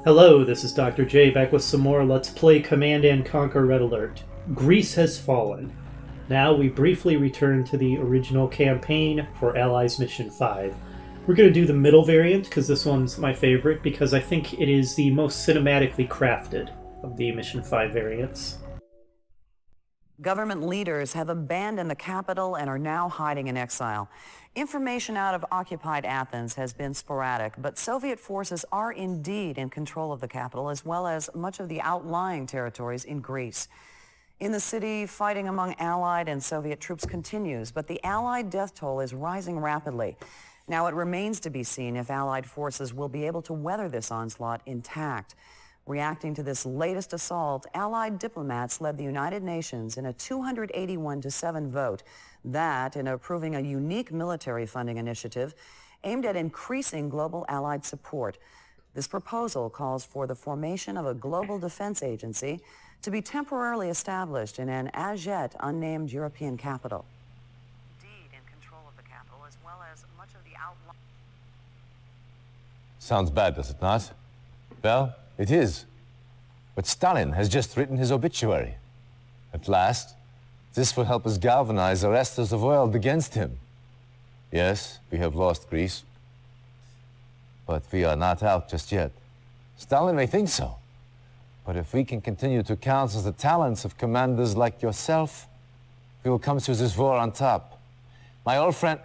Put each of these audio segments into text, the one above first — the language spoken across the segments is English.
Hello, this is Dr. J back with some more Let's Play Command and Conquer Red Alert. Greece has fallen. Now we briefly return to the original campaign for Allies Mission 5. We're going to do the middle variant because this one's my favorite because I think it is the most cinematically crafted of the Mission 5 variants. Government leaders have abandoned the capital and are now hiding in exile. Information out of occupied Athens has been sporadic, but Soviet forces are indeed in control of the capital as well as much of the outlying territories in Greece. In the city, fighting among Allied and Soviet troops continues, but the Allied death toll is rising rapidly. Now it remains to be seen if Allied forces will be able to weather this onslaught intact. Reacting to this latest assault, Allied diplomats led the United Nations in a 281-7 vote that, in approving a unique military funding initiative aimed at increasing global Allied support. This proposal calls for the formation of a global defense agency to be temporarily established in an as-yet unnamed European capital. Indeed, in control of the capital as well as much of the outlying... Sounds bad, does it not? Well, it is. But Stalin has just written his obituary. At last, this will help us galvanize the rest of the world against him. Yes, we have lost Greece. But we are not out just yet. Stalin may think so. But if we can continue to counsel the talents of commanders like yourself, we will come through this war on top. My old friend...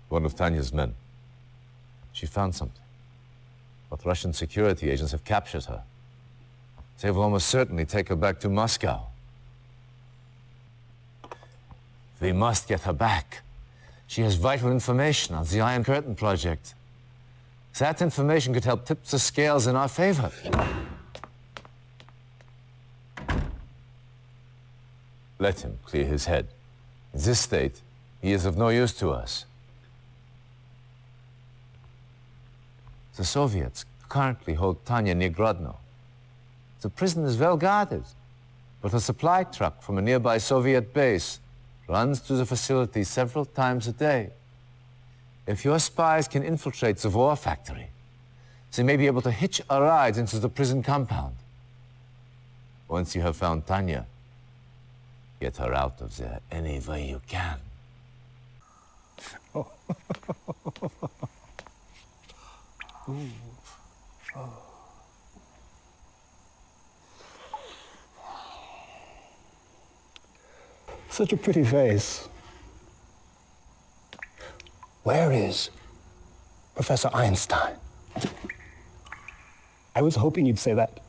One of Tanya's men. She found something. But Russian security agents have captured her. They will almost certainly take her back to Moscow. We must get her back. She has vital information on the Iron Curtain project. That information could help tip the scales in our favor. Let him clear his head. In this state, he is of no use to us. The Soviets currently hold Tanya near Grodno. The prison is well guarded, but a supply truck from a nearby Soviet base runs through the facility several times a day. If your spies can infiltrate the war factory, they may be able to hitch a ride into the prison compound. Once you have found Tanya, get her out of there any way you can. Oh. Ooh. Oh. Such a pretty face. Where is Professor Einstein? I was hoping you'd say that.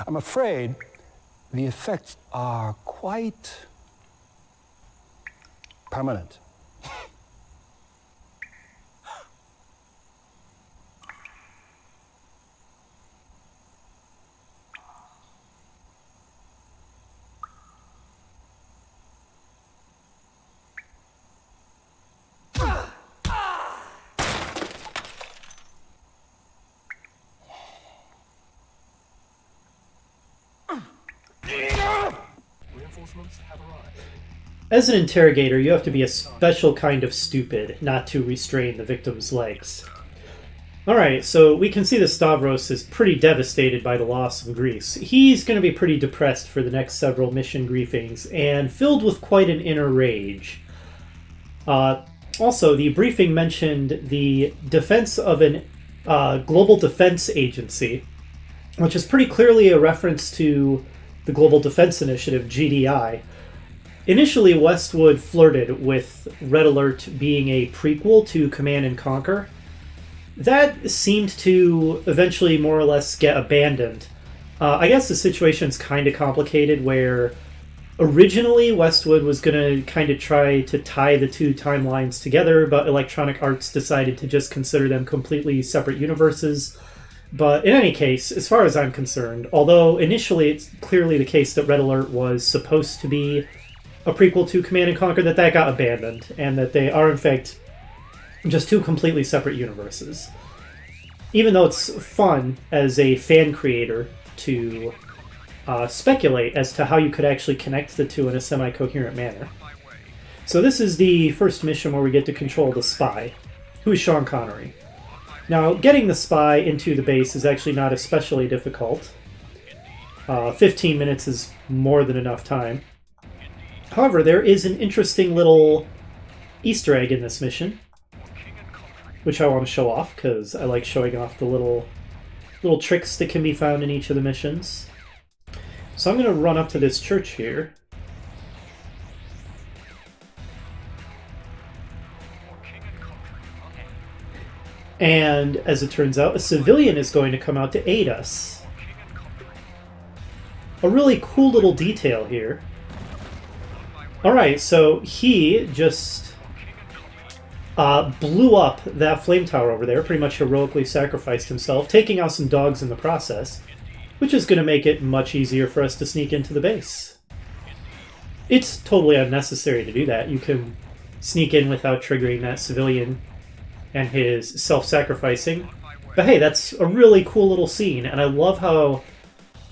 I'm afraid the effects are quite permanent. As an interrogator, you have to be a special kind of stupid not to restrain the victim's legs. Alright, so we can see that Stavros is pretty devastated by the loss of Greece. He's going to be pretty depressed for the next several mission briefings, and filled with quite an inner rage. Also, the briefing mentioned the defense of an global defense agency, which is pretty clearly a reference to the Global Defense Initiative, GDI. Initially, Westwood flirted with Red Alert being a prequel to Command and Conquer. That seemed to eventually more or less get abandoned. I guess the situation's kind of complicated where Originally, Westwood was going to kind of try to tie the two timelines together, but Electronic Arts decided to just consider them completely separate universes. But in any case, as far as I'm concerned, although initially it's clearly the case that Red Alert was supposed to be a prequel to Command & Conquer, that got abandoned, and that they are in fact just two completely separate universes. Even though it's fun as a fan creator to speculate as to how you could actually connect the two in a semi-coherent manner. So this is the first mission where we get to control the spy, who is Sean Connery. Now, getting the spy into the base is actually not especially difficult. 15 minutes is more than enough time. However, there is an interesting little Easter egg in this mission, which I want to show off, because I like showing off the little tricks that can be found in each of the missions. So I'm going to run up to this church here. And as it turns out, a civilian is going to come out to aid us. A really cool little detail here. Alright, so he just blew up that flame tower over there, pretty much heroically sacrificed himself, taking out some dogs in the process, which is going to make it much easier for us to sneak into the base. It's totally unnecessary to do that. You can sneak in without triggering that civilian and his self-sacrificing. But hey, that's a really cool little scene, and I love how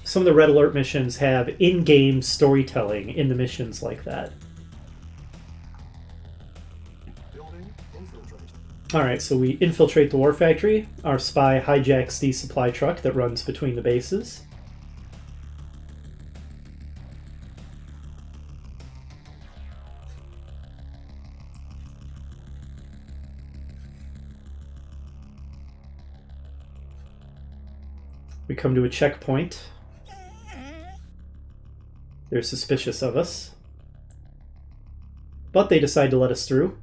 some of the Red Alert missions have in-game storytelling in the missions like that. Alright, so we infiltrate the war factory. Our spy hijacks the supply truck that runs between the bases. We come to a checkpoint. They're suspicious of us, but they decide to let us through.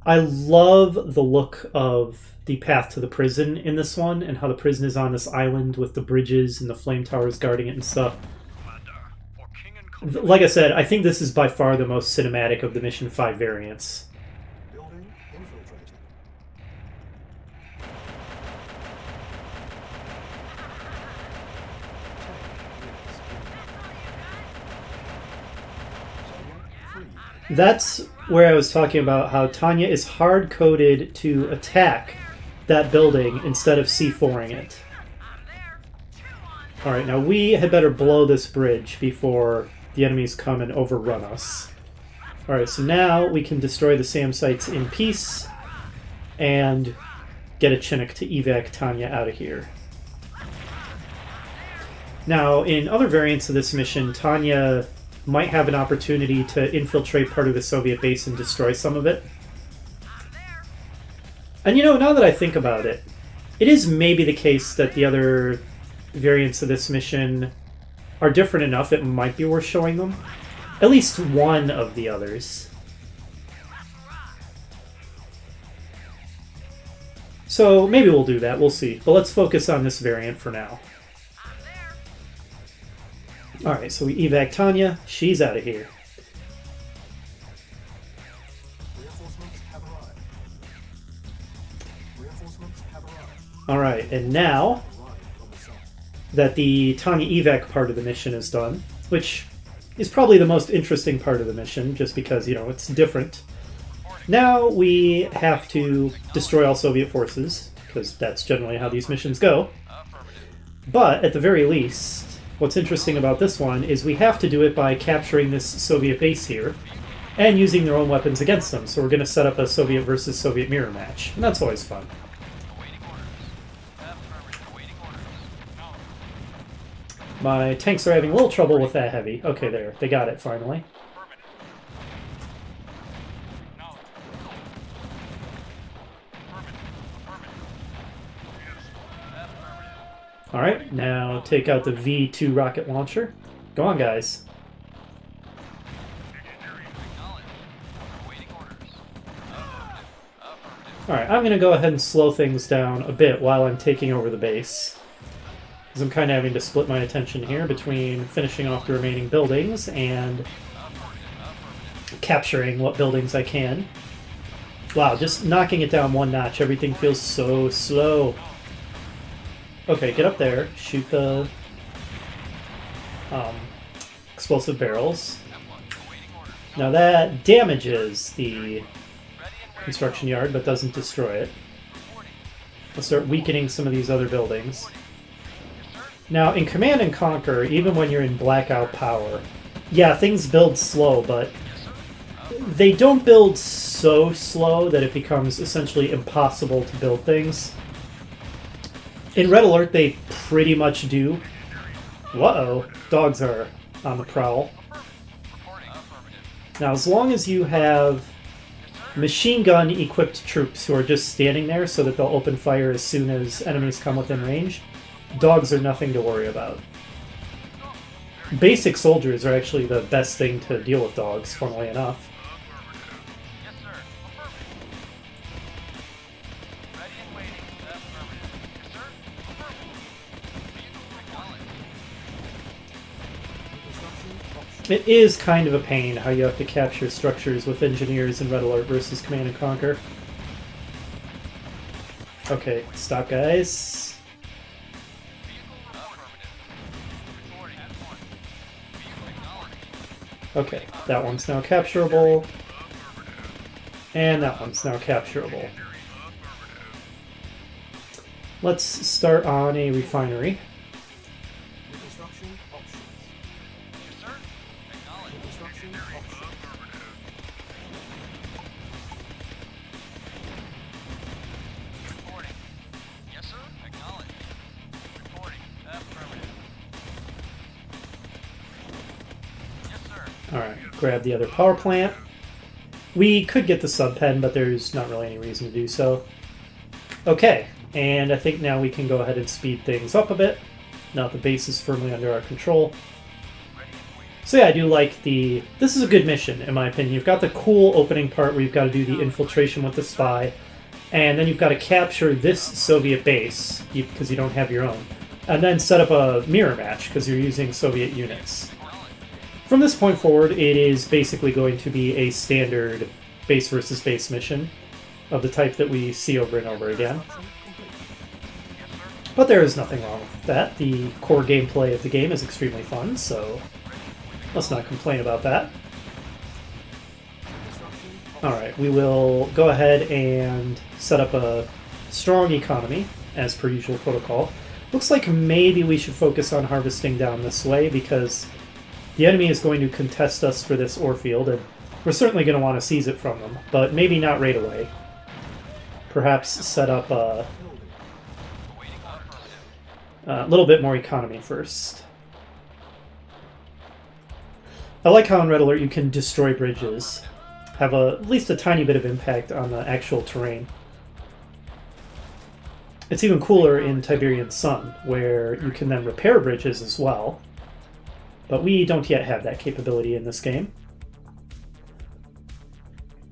I love the look of the path to the prison in this one, and how the prison is on this island with the bridges and the flame towers guarding it and stuff. Like I said, I think this is by far the most cinematic of the Mission 5 variants. That's where I was talking about how Tanya is hard-coded to attack that building instead of C4ing it. Alright, now we had better blow this bridge before the enemies come and overrun us. Alright, so now we can destroy the SAM sites in peace and get a Chinook to evac Tanya out of here. Now, in other variants of this mission, Tanya might have an opportunity to infiltrate part of the Soviet base and destroy some of it. And you know, now that I think about it, it is maybe the case that the other variants of this mission are different enough it might be worth showing them. At least one of the others. So maybe we'll do that, we'll see. But let's focus on this variant for now. Alright, so we evac Tanya. She's out of here. Alright, and now that the Tanya evac part of the mission is done, which is probably the most interesting part of the mission, just because, you know, it's different. Now we have to destroy all Soviet forces, because that's generally how these missions go. But, at the very least, what's interesting about this one is we have to do it by capturing this Soviet base here and using their own weapons against them. So we're going to set up a Soviet versus Soviet mirror match, and that's always fun. My tanks are having a little trouble with that heavy. Okay, there. They got it, finally. Alright, now take out the V2 rocket launcher. Go on, guys. Alright, I'm going to go ahead and slow things down a bit while I'm taking over the base. Because I'm kind of having to split my attention here between finishing off the remaining buildings and capturing what buildings I can. Wow, just knocking it down one notch. Everything feels so slow. Okay, get up there. Shoot the explosive barrels. Now that damages the construction yard, but doesn't destroy it. Let's start weakening some of these other buildings. Now, in Command and Conquer, even when you're in blackout power, yeah, things build slow, but they don't build so slow that it becomes essentially impossible to build things. In Red Alert, they pretty much do. Uh-oh, dogs are on the prowl. Now, as long as you have machine gun equipped troops who are just standing there so that they'll open fire as soon as enemies come within range, dogs are nothing to worry about. Basic soldiers are actually the best thing to deal with dogs, funnily enough. It is kind of a pain how you have to capture structures with engineers in Red Alert versus Command and Conquer. Okay, stop, guys. Okay, that one's now capturable. And that one's now capturable. Let's start on a refinery. Alright, grab the other power plant. We could get the sub-pen, but there's not really any reason to do so. Okay, and I think now we can go ahead and speed things up a bit. Now that the base is firmly under our control. So yeah, I do like the... This is a good mission, in my opinion. You've got the cool opening part where you've got to do the infiltration with the spy, and then you've got to capture this Soviet base, because you don't have your own, and then set up a mirror match, because you're using Soviet units. From this point forward, it is basically going to be a standard base versus base mission of the type that we see over and over again. But there is nothing wrong with that. The core gameplay of the game is extremely fun, so let's not complain about that. Alright, we will go ahead and set up a strong economy, as per usual protocol. Looks like maybe we should focus on harvesting down this way, because the enemy is going to contest us for this ore field, and we're certainly going to want to seize it from them, but maybe not right away. Perhaps set up a little bit more economy first. I like how in Red Alert you can destroy bridges, have at least a tiny bit of impact on the actual terrain. It's even cooler in Tiberian Sun, where you can then repair bridges as well. But we don't yet have that capability in this game.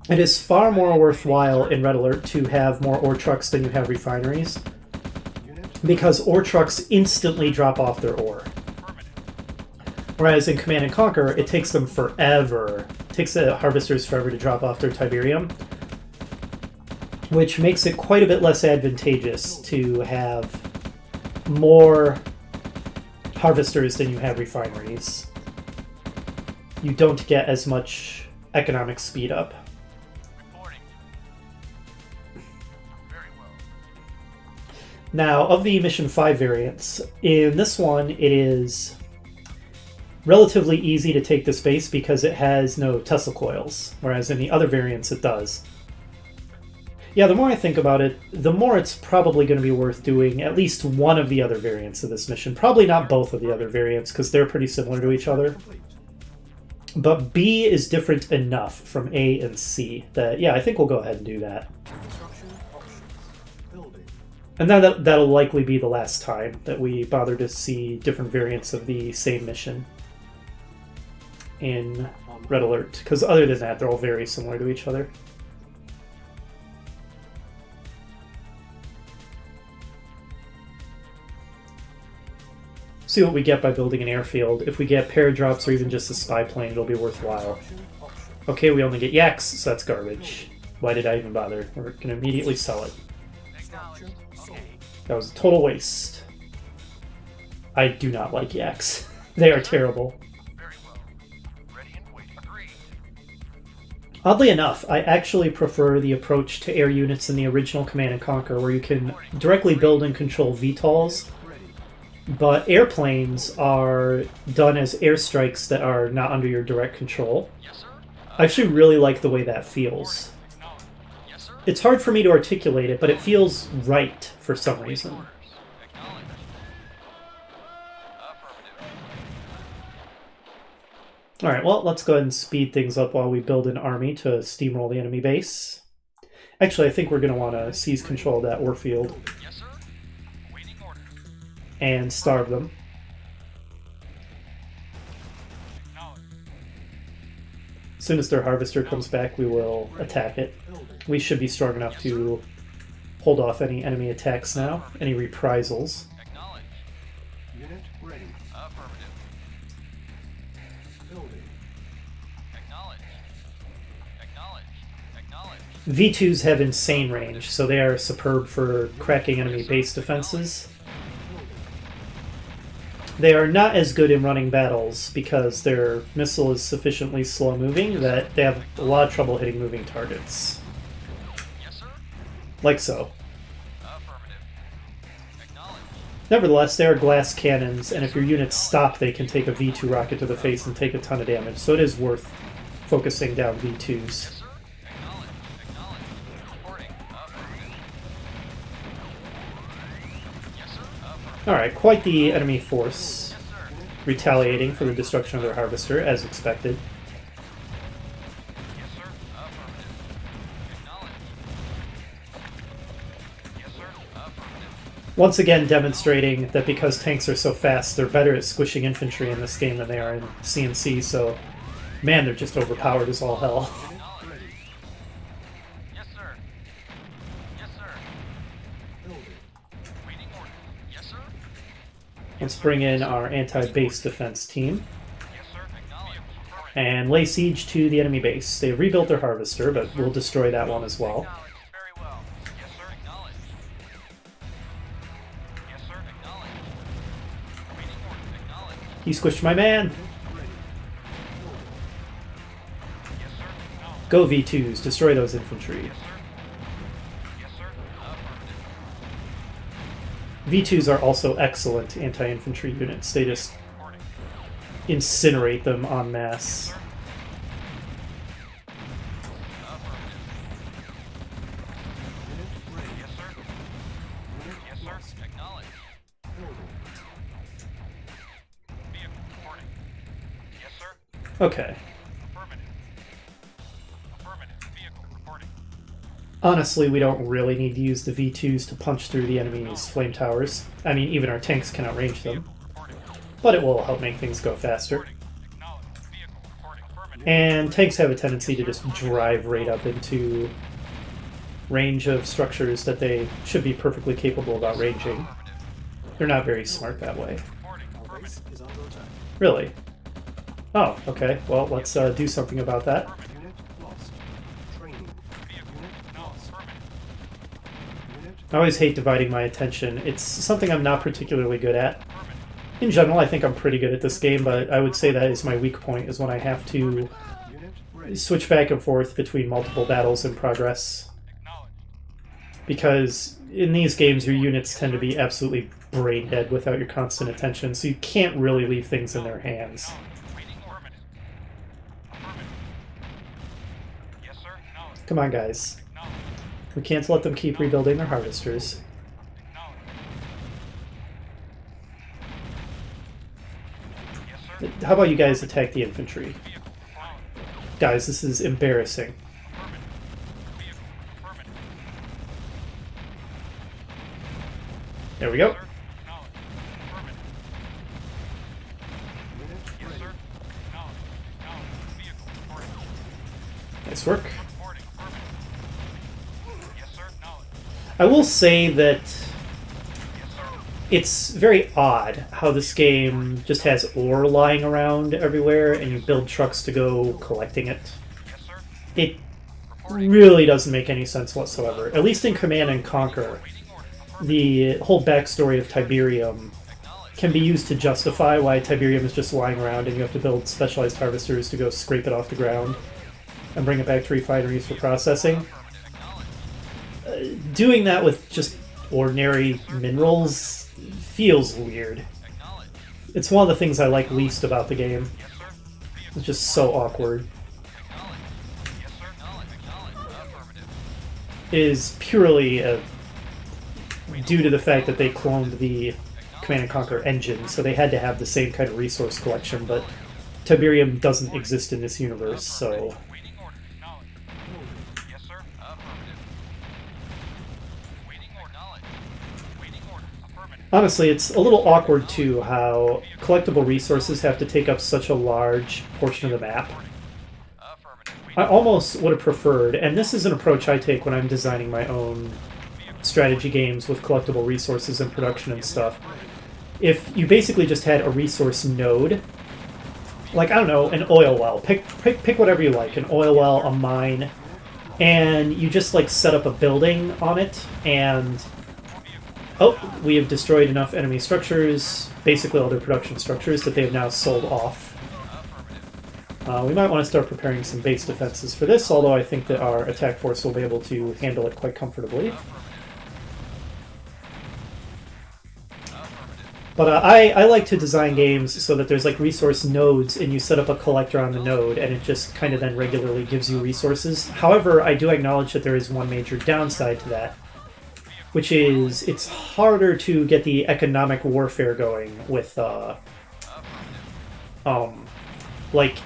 It is far more worthwhile in Red Alert to have more ore trucks than you have refineries, because ore trucks instantly drop off their ore. Whereas in Command & Conquer, it takes them forever. It takes the harvesters forever to drop off their Tiberium, which makes it quite a bit less advantageous to have more harvesters than you have refineries. You don't get as much economic speed up. Now, of the Mission 5 variants, in this one it is relatively easy to take this base because it has no Tesla coils, whereas in the other variants it does. Yeah, the more I think about it, the more it's probably going to be worth doing at least one of the other variants of this mission. Probably not both of the other variants, because they're pretty similar to each other. But B is different enough from A and C that, yeah, I think we'll go ahead and do that. And then that'll likely be the last time that we bother to see different variants of the same mission in Red Alert, because other than that, they're all very similar to each other. See what we get by building an airfield. If we get paradrops or even just a spy plane, it'll be worthwhile. Okay, we only get yaks, so that's garbage. Why did I even bother? We're going to immediately sell it. That was a total waste. I do not like yaks. They are terrible. Oddly enough, I actually prefer the approach to air units in the original Command & Conquer, where you can directly build and control VTOLs, but airplanes are done as airstrikes that are not under your direct control. I actually really like the way that feels. It's hard for me to articulate it, but it feels right for some reason. Alright, well, let's go ahead and speed things up while we build an army to steamroll the enemy base. Actually, I think we're going to want to seize control of that ore field. And starve them. As soon as their harvester comes back, we will attack it. We should be strong enough to hold off any enemy attacks now, any reprisals. Unit ready. Affirmative. Building. Acknowledge. V2s have insane range, so they are superb for cracking enemy base defenses. They are not as good in running battles because their missile is sufficiently slow-moving that they have a lot of trouble hitting moving targets. Like so. Nevertheless, they are glass cannons, and if your units stop, they can take a V2 rocket to the face and take a ton of damage, so it is worth focusing down V2s. Alright, quite the enemy force, retaliating for the destruction of their harvester, as expected. Once again demonstrating that because tanks are so fast, they're better at squishing infantry in this game than they are in CNC, so man, they're just overpowered as all hell. Let's bring in our anti-base defense team and lay siege to the enemy base. They've rebuilt their harvester, but we'll destroy that one as well. He squished my man! Go V2s, destroy those infantry. V2s are also excellent anti-infantry units. They just incinerate them en masse. Okay. Honestly, we don't really need to use the V2s to punch through the enemy's flame towers. I mean, even our tanks can outrange them. But it will help make things go faster. And tanks have a tendency to just drive right up into range of structures that they should be perfectly capable of outranging. They're not very smart that way. Really? Oh, okay. Well, let's do something about that. I always hate dividing my attention. It's something I'm not particularly good at. In general, I think I'm pretty good at this game, but I would say that is my weak point, is when I have to switch back and forth between multiple battles in progress. Because in these games, your units tend to be absolutely brain dead without your constant attention, so you can't really leave things in their hands. Come on, guys. We can't let them keep rebuilding their harvesters. How about you guys attack the infantry? Guys, this is embarrassing. There we go. Nice work. I will say that it's very odd how this game just has ore lying around everywhere and you build trucks to go collecting it. It really doesn't make any sense whatsoever. At least in Command and Conquer, the whole backstory of Tiberium can be used to justify why Tiberium is just lying around and you have to build specialized harvesters to go scrape it off the ground and bring it back to refineries for processing. Doing that with just ordinary minerals feels weird. It's one of the things I like least about the game. It's just so awkward. It is purely due to the fact that they cloned the Command & Conquer engine, so they had to have the same kind of resource collection, but Tiberium doesn't exist in this universe, so... Honestly, it's a little awkward, too, how collectible resources have to take up such a large portion of the map. I almost would have preferred, and this is an approach I take when I'm designing my own strategy games with collectible resources and production and stuff, if you basically just had a resource node, like, I don't know, an oil well, pick whatever you like, an oil well, a mine, and you just, like, set up a building on it, and... Oh, we have destroyed enough enemy structures, basically all their production structures, that they have now sold off. We might want to start preparing some base defenses for this, although I think that our attack force will be able to handle it quite comfortably. But I like to design games so that there's like resource nodes and you set up a collector on the node and it just kind of then regularly gives you resources. However, I do acknowledge that there is one major downside to that, which is it's harder to get the economic warfare going with like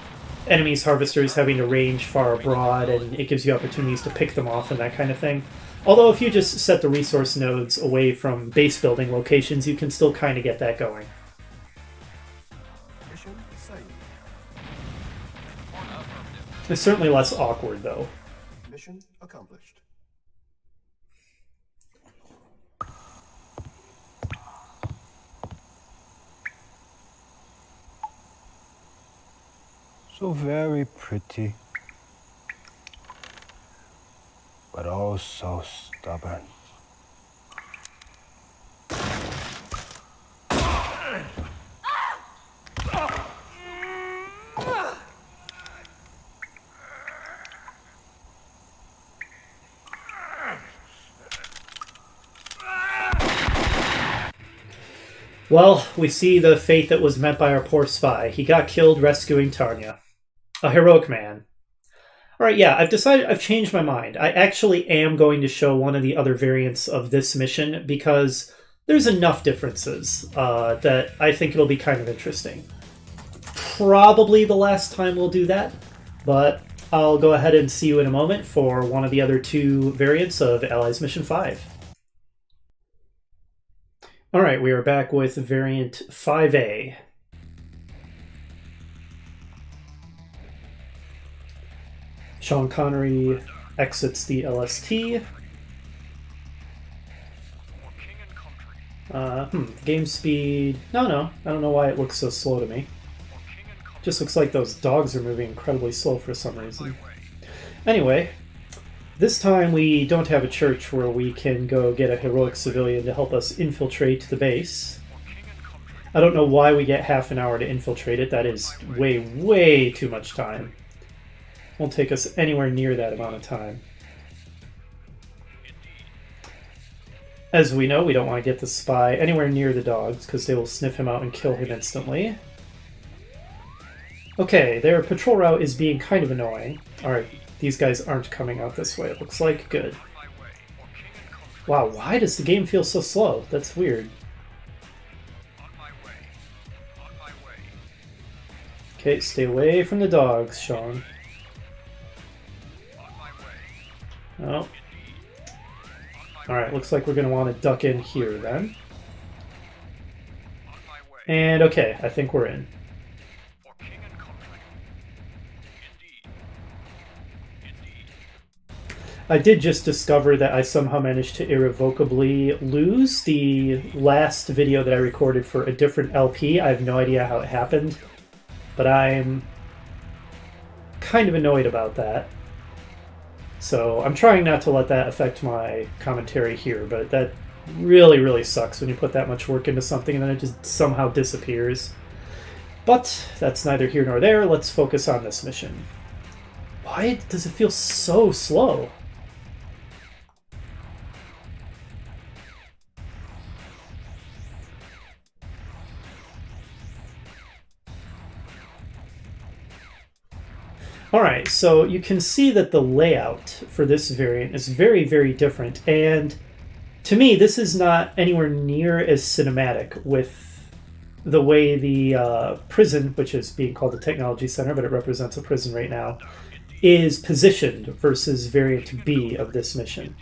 enemies harvesters having to range far abroad, and it gives you opportunities to pick them off and that kind of thing. Although if you just set the resource nodes away from base building locations, you can still kind of get that going. It's certainly less awkward, though. Mission accomplished. So very pretty, but oh so stubborn. Well, we see the fate that was met by our poor spy. He got killed rescuing Tanya. A heroic man. Alright, yeah, I've changed my mind. I actually am going to show one of the other variants of this mission because there's enough differences that I think it'll be kind of interesting. Probably the last time we'll do that, but I'll go ahead and see you in a moment for one of the other two variants of Allies Mission 5. Alright, we are back with variant 5A. Sean Connery exits the LST. Game speed... No, I don't know why it looks so slow to me. Just looks like those dogs are moving incredibly slow for some reason. Anyway, this time we don't have a church where we can go get a heroic civilian to help us infiltrate the base. I don't know why we get half an hour to infiltrate it. That is way too much time. Won't take us anywhere near that amount of time. As we know, we don't want to get the spy anywhere near the dogs because they will sniff him out and kill him instantly. Okay, their patrol route is being kind of annoying. Alright, these guys aren't coming out this way, it looks like. Good. Wow, why does the game feel so slow? That's weird. Okay, stay away from the dogs, Sean. Oh. Alright, looks like we're going to want to duck in here then. And okay, I think we're in. I did just discover that I somehow managed to irrevocably lose the last video that I recorded for a different LP. I have no idea how it happened, but I'm kind of annoyed about that. So I'm trying not to let that affect my commentary here, but that really, really sucks when you put that much work into something and then it just somehow disappears. But that's neither here nor there. Let's focus on this mission. Why does it feel so slow? Alright, so you can see that the layout for this variant is very, very different, and to me this is not anywhere near as cinematic with the way the prison, which is being called the Technology Center, but it represents a prison right now, is positioned versus variant B of this mission.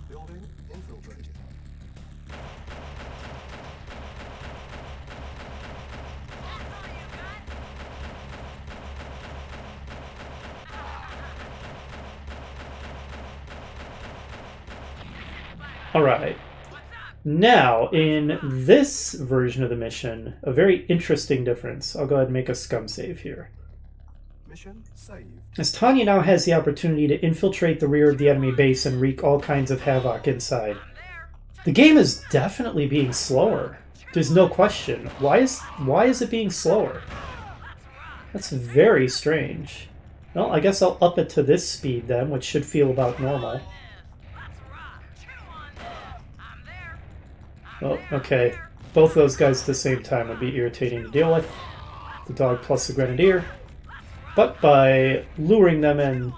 Building infiltrated. Alright. Now, in this version of the mission, a very interesting difference. I'll go ahead and make a scum save here. Mission saved. As Tanya now has the opportunity to infiltrate the rear of the enemy base and wreak all kinds of havoc inside. The game is definitely being slower. There's no question. Why is it being slower? That's very strange. Well, I guess I'll up it to this speed then, which should feel about normal. Oh, okay. Both of those guys at the same time would be irritating to deal with. The dog plus the grenadier. But by luring them and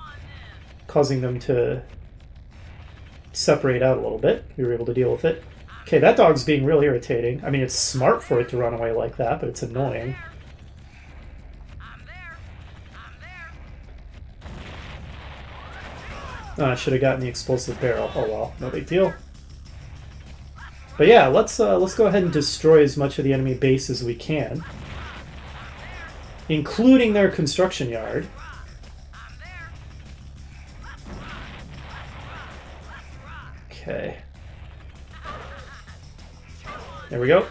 causing them to separate out a little bit, we were able to deal with it. Okay, that dog's being really irritating. I mean, it's smart for it to run away like that, but it's annoying. I should have gotten the explosive barrel. Oh well, no big deal. But yeah, let's go ahead and destroy as much of the enemy base as we can, including their construction yard. Okay. There we go.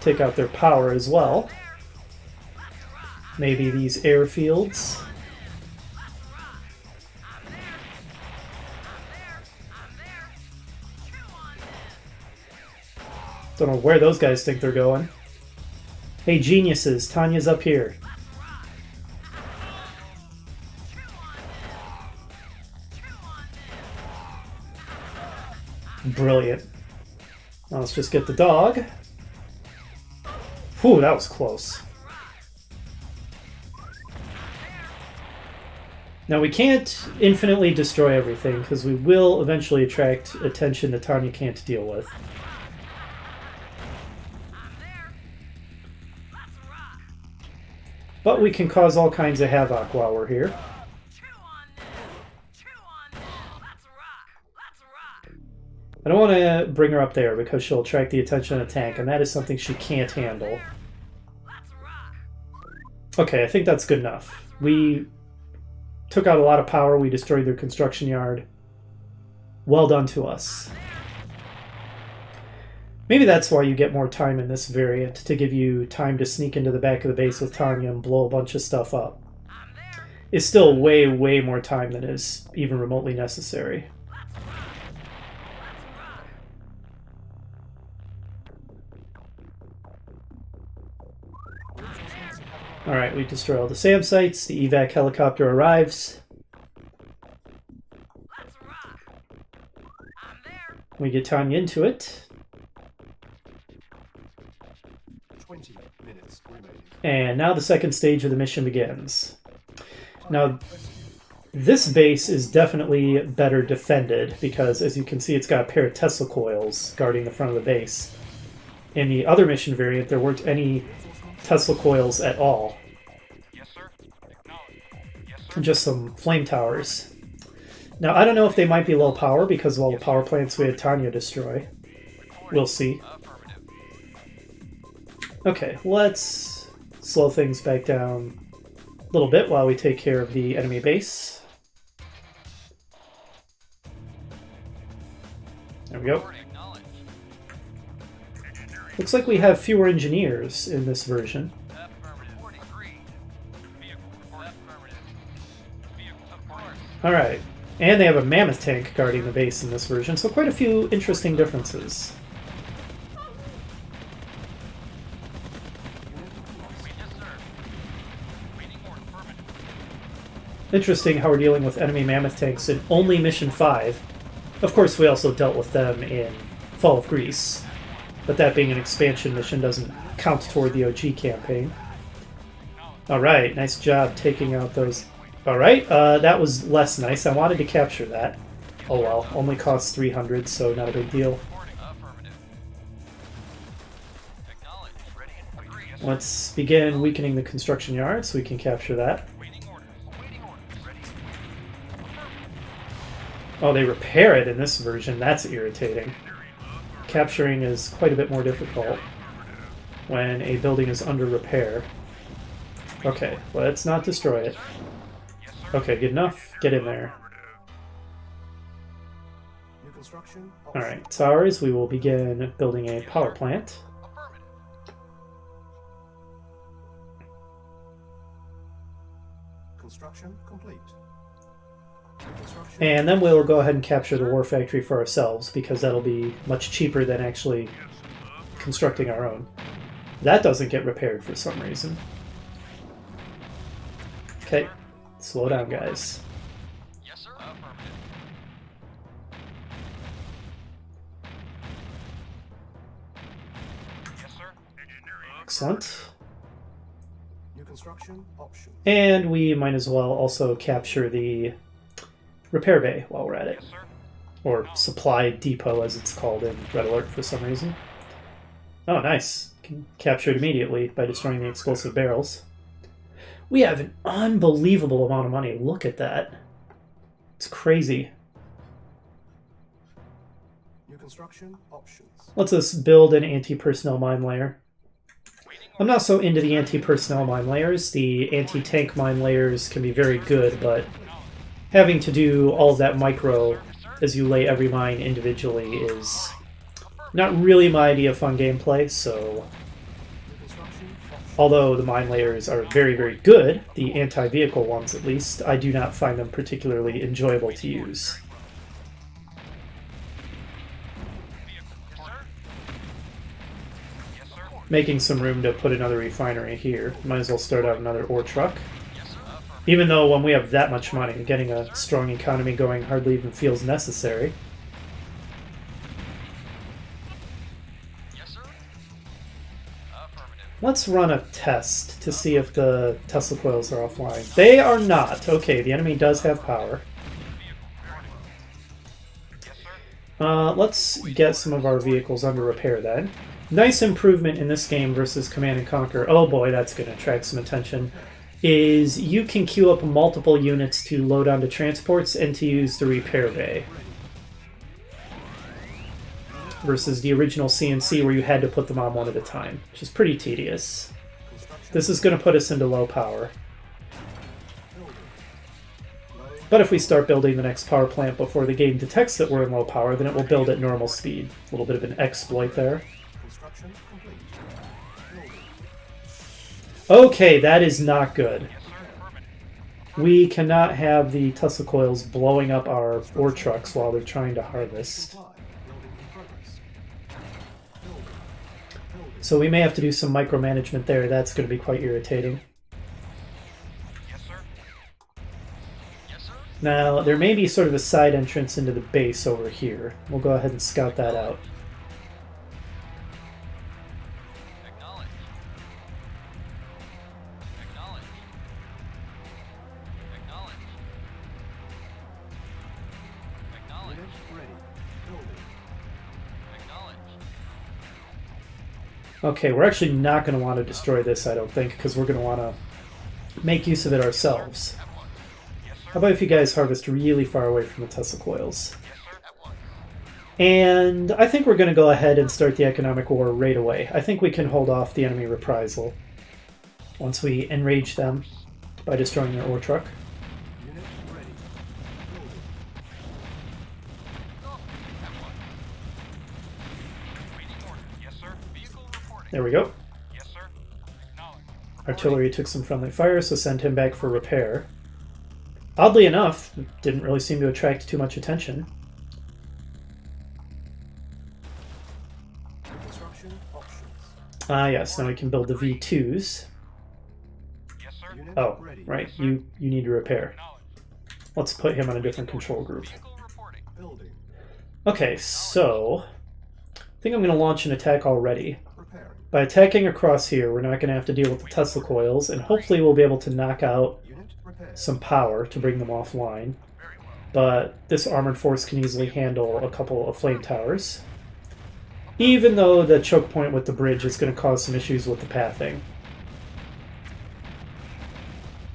Take out their power as well. Maybe these airfields. Don't know where those guys think they're going. Hey, geniuses, Tanya's up here. Brilliant. Now let's just get the dog. Whew, that was close. Now we can't infinitely destroy everything, because we will eventually attract attention that Tanya can't deal with. But we can cause all kinds of havoc while we're here. I don't want to bring her up there because she'll attract the attention of the tank, and that is something she can't handle. Okay, I think that's good enough. We took out a lot of power, we destroyed their construction yard. Well done to us. Maybe that's why you get more time in this variant, to give you time to sneak into the back of the base with Tanya and blow a bunch of stuff up. It's still way, way more time than is even remotely necessary. Alright, we destroy all the SAM sites, the evac helicopter arrives. We get Tanya into it. 20 minutes remaining. And now the second stage of the mission begins. Now, this base is definitely better defended because, as you can see, it's got a pair of Tesla coils guarding the front of the base. In the other mission variant, there weren't any Tesla coils at all. Yes, sir. Yes, sir. Just some flame towers. Now, I don't know if they might be low power because of all the power plants we had Tanya destroy. We'll see. Okay, let's slow things back down little bit while we take care of the enemy base. There we go. Looks like we have fewer engineers in this version. Alright, and they have a mammoth tank guarding the base in this version, so quite a few interesting differences. Interesting how we're dealing with enemy mammoth tanks in only Mission 5. Of course, we also dealt with them in Fall of Greece, but that being an expansion mission doesn't count toward the OG campaign. Alright, nice job taking out those. Alright, that was less nice. I wanted to capture that. Oh well, only costs 300, so not a big deal. Let's begin weakening the construction yard so we can capture that. Oh, they repair it in this version. That's irritating. Capturing is quite a bit more difficult when a building is under repair. Okay, let's not destroy it. Okay, good enough. Get in there. Alright, towers. We will begin building a power plant. Construction complete. And then we'll go ahead and capture the war factory for ourselves, because that'll be much cheaper than actually constructing our own. That doesn't get repaired for some reason. Okay, slow down, guys. Yes, sir. Yes, sir. Excellent. New construction option. And we might as well also capture the repair bay while we're at it. Yes, sir. Or supply depot, as it's called in Red Alert for some reason. Oh, nice. Can capture it immediately by destroying the explosive barrels. We have an unbelievable amount of money. Look at that. It's crazy. New construction options. Let's just build an anti-personnel mine layer. I'm not so into the anti-personnel mine layers. The anti-tank mine layers can be very good, but having to do all of that micro as you lay every mine individually is not really my idea of fun gameplay, so although the mine layers are very, very good, the anti-vehicle ones at least, I do not find them particularly enjoyable to use. Making some room to put another refinery here. Might as well start out another ore truck. Even though when we have that much money, getting a strong economy going hardly even feels necessary. Let's run a test to see if the Tesla coils are offline. They are not. Okay, the enemy does have power. Let's get some of our vehicles under repair then. Nice improvement in this game versus Command & Conquer. Oh boy, that's going to attract some attention. Is you can queue up multiple units to load onto transports and to use the repair bay. Versus the original CNC where you had to put them on one at a time, which is pretty tedious. This is going to put us into low power. But if we start building the next power plant before the game detects that we're in low power, then it will build at normal speed. A little bit of an exploit there. Okay, that is not good. We cannot have the Tesla coils blowing up our ore trucks while they're trying to harvest. So we may have to do some micromanagement there. That's going to be quite irritating. Now, there may be sort of a side entrance into the base over here. We'll go ahead and scout that out. Okay, we're actually not going to want to destroy this, I don't think, because we're going to want to make use of it ourselves. How about if you guys harvest really far away from the Tesla coils? And I think we're going to go ahead and start the economic war right away. I think we can hold off the enemy reprisal once we enrage them by destroying their ore truck. Unit ready. Building. Oh, have one. Waiting order. Yes, sir. Vehicle reporting. There we go. Yes, sir. Acknowledge. Artillery took some friendly fire, so send him back for repair. Oddly enough, didn't really seem to attract too much attention. Construction options. Ah, yes, now we can build the V2s. Yes, sir. Unit Oh, ready. right, you need to repair. Acknowledge. Let's put him on a different control group. Vehicle reporting. Building. Okay, so I think I'm going to launch an attack already. Preparing. By attacking across here, we're not going to have to deal with the Tesla coils, and hopefully we'll be able to knock out Unit prepared. some power to bring them offline. Very well. But this armored force can easily handle a couple of flame towers. Even though the choke point with the bridge is going to cause some issues with the pathing.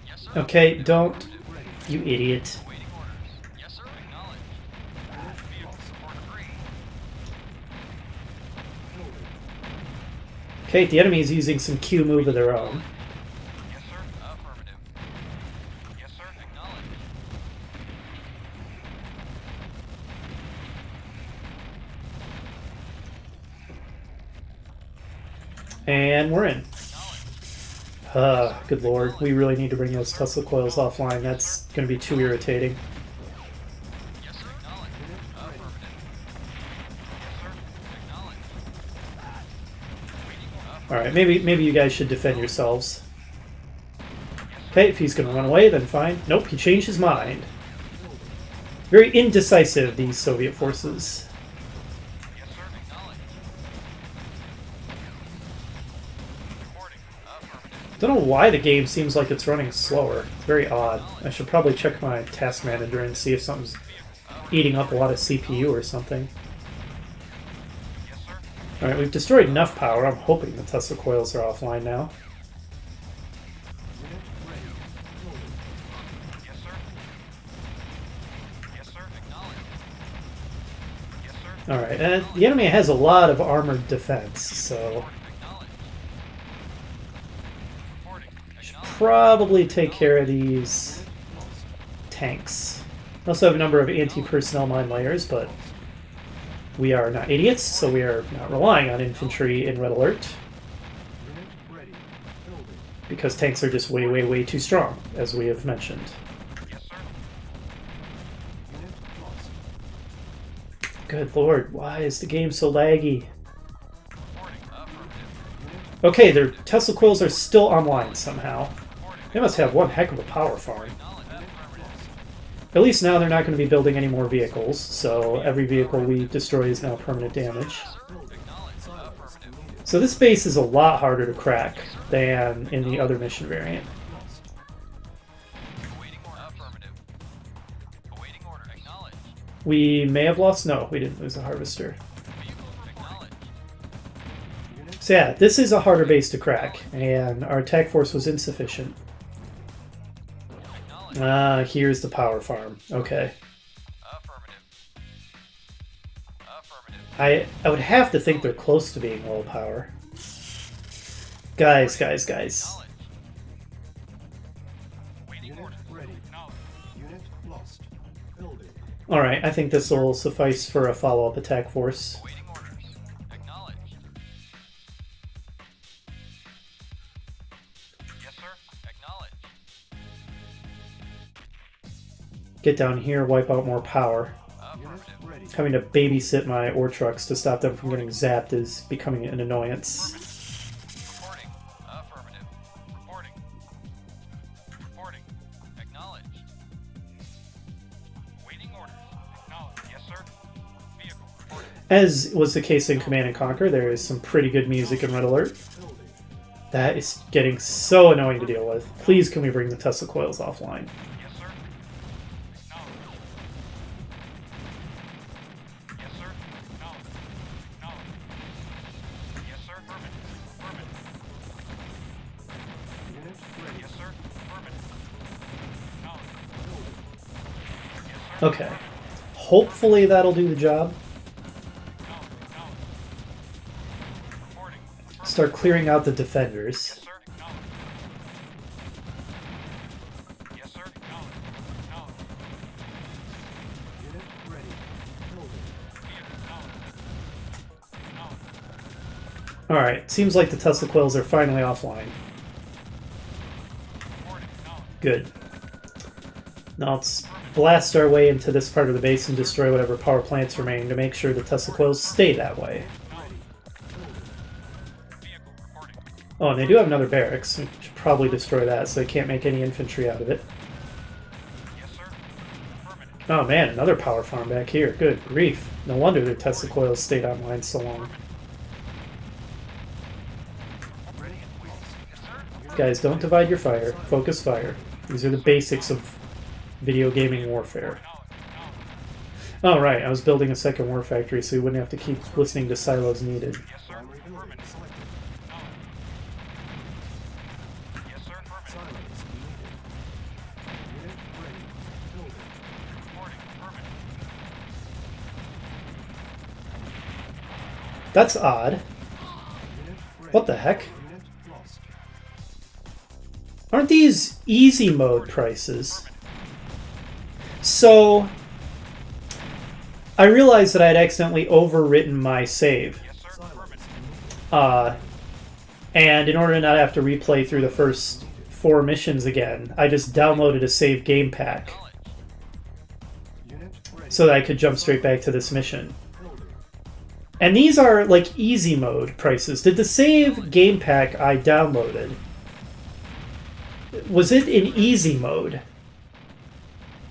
Yes, sir. Okay, don't... Ready. You idiot. Waiting orders. Yes, sir. Acknowledge. Vehicle support agreed. Building. Okay, the enemy is using some Q move of their own. Yes, sir. Affirmative. Yes, sir. Acknowledge. And we're in. Good lord. We really need to bring those Tesla coils offline. That's going to be too irritating. Yes, sir. Acknowledge. Affirmative. Yes, sir. Acknowledge. Waiting order. Alright, maybe you guys should defend yourselves. Okay, if he's going to run away, then fine. Nope, he changed his mind. Very indecisive, these Soviet forces. Yes, sir. Acknowledge. Reporting. Affirmative. Don't know why the game seems like it's running slower. Very odd. I should probably check my task manager and see if something's eating up a lot of CPU or something. Yes, sir. Alright, we've destroyed enough power. I'm hoping the Tesla coils are offline now. Unit ready. Building. Yes, sir. Yes, sir. Acknowledge. Yes, sir. Alright, and the enemy has a lot of armored defense, so Acknowledge. Reporting. Acknowledge. probably take care of these tanks. We also have a number of anti-personnel mine layers, but we are not idiots, so we are not relying on infantry in red alert, Unit ready. Building. because tanks are just way, way, way too strong, as we have mentioned. Yes, sir. Unit lost. Good lord, why is the game so laggy? Reporting. Affirmative. Okay, their Tesla coils are still online somehow. Reporting. They must have one heck of a power farm. Acknowledge. Affirmative. At least now they're not going to be building any more vehicles, so every vehicle we destroy is now permanent damage. Acknowledge. Affirmative. So this base is a lot harder to crack than in the other mission variant. Awaiting order. Affirmative. Awaiting order. Acknowledge. We may have lost... No, we didn't lose a harvester. Vehicle acknowledge. So yeah, this is a harder base to crack, and our attack force was insufficient. Acknowledge. Here's the power farm. Okay. Affirmative. Affirmative. I would have to think they're close to being low power. Guys. Acknowledge. Waiting Unit order. ready. Acknowledge. Unit lost. Building. Alright, I think this will suffice for a follow-up attack force. Awaiting orders. Acknowledged. Yes, sir. Acknowledged. Get down here, wipe out more power. Unit Affirmative. ready. Having to babysit my ore trucks to stop them from getting zapped is becoming an annoyance. Reporting. Affirmative. Reporting. Reporting. Acknowledged. Waiting orders. Acknowledged. Yes, sir. Vehicle reporting. As was the case in Command and Conquer, there is some pretty good music in Red Alert. Building. That is getting so annoying to deal with. Please, can we bring the Tesla coils offline? Yes, sir. Acknowledged. Yes, sir. Acknowledged. Acknowledged. Yes, sir. Affirmative. Affirmative. Unit ready. Yes, sir. Affirmative. Acknowledged. Building. Yes, sir. Okay. Hopefully that'll do the job. Acknowledged. Acknowledged. Reporting. Affirmative. Start clearing out the defenders. Yes, sir. Acknowledged. Alright, seems like the Tesla coils are finally offline. Good. Now let's blast our way into this part of the base and destroy whatever power plants remain to make sure the Tesla coils stay that way. Oh, and they do have another barracks. We should probably destroy that so they can't make any infantry out of it. Oh man, another power farm back here. Good grief. No wonder the Tesla coils stayed online so long. Guys, don't divide your fire. Focus fire. These are the basics of video gaming warfare. Oh right, I was building a second war factory so we wouldn't have to keep listening to silos needed. That's odd. What the heck? Aren't these easy mode prices? So, I realized that I had accidentally overwritten my save. And in order to not have to replay through the first 4 missions again, I just downloaded a save game pack so that I could jump straight back to this mission. And these are like easy mode prices. Did the save game pack I downloaded, was it in easy mode?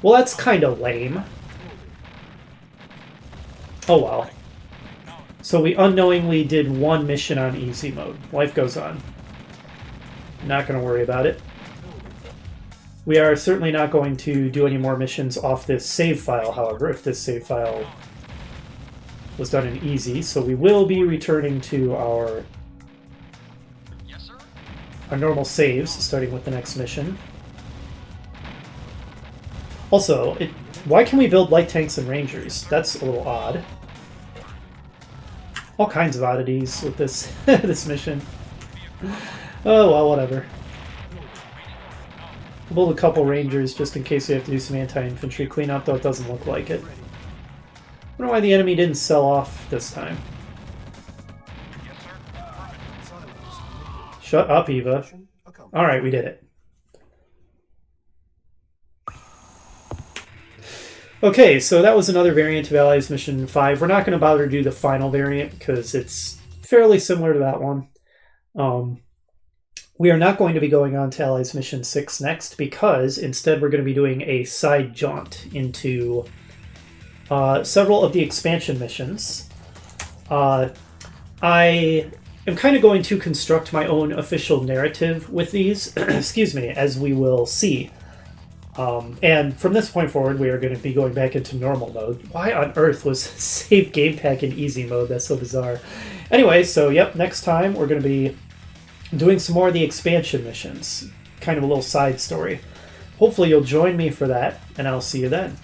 Well, that's kind of lame. Oh well. So we unknowingly did 1 mission on easy mode. Life goes on. Not going to worry about it. We are certainly not going to do any more missions off this save file, however, if this save file was done in easy. So we will be returning to our normal saves, starting with the next mission. Also, why can we build light tanks and rangers? That's a little odd. All kinds of oddities with this this mission. Oh well, whatever. We'll build a couple rangers just in case we have to do some anti-infantry cleanup, though it doesn't look like it. I wonder why the enemy didn't sell off this time. Shut up, Eva. Alright, we did it. Okay, so that was another variant of Allies Mission 5. We're not going to bother to do the final variant because it's fairly similar to that one. We are not going to be going on to Allies Mission 6 next because instead we're going to be doing a side jaunt into several of the expansion missions. I am kind of going to construct my own official narrative with these, excuse me, as we will see. And from this point forward, we are going to be going back into normal mode. Why on earth was save game pack in easy mode? That's so bizarre. Anyway, so yep, next time we're going to be doing some more of the expansion missions. Kind of a little side story. Hopefully you'll join me for that, and I'll see you then.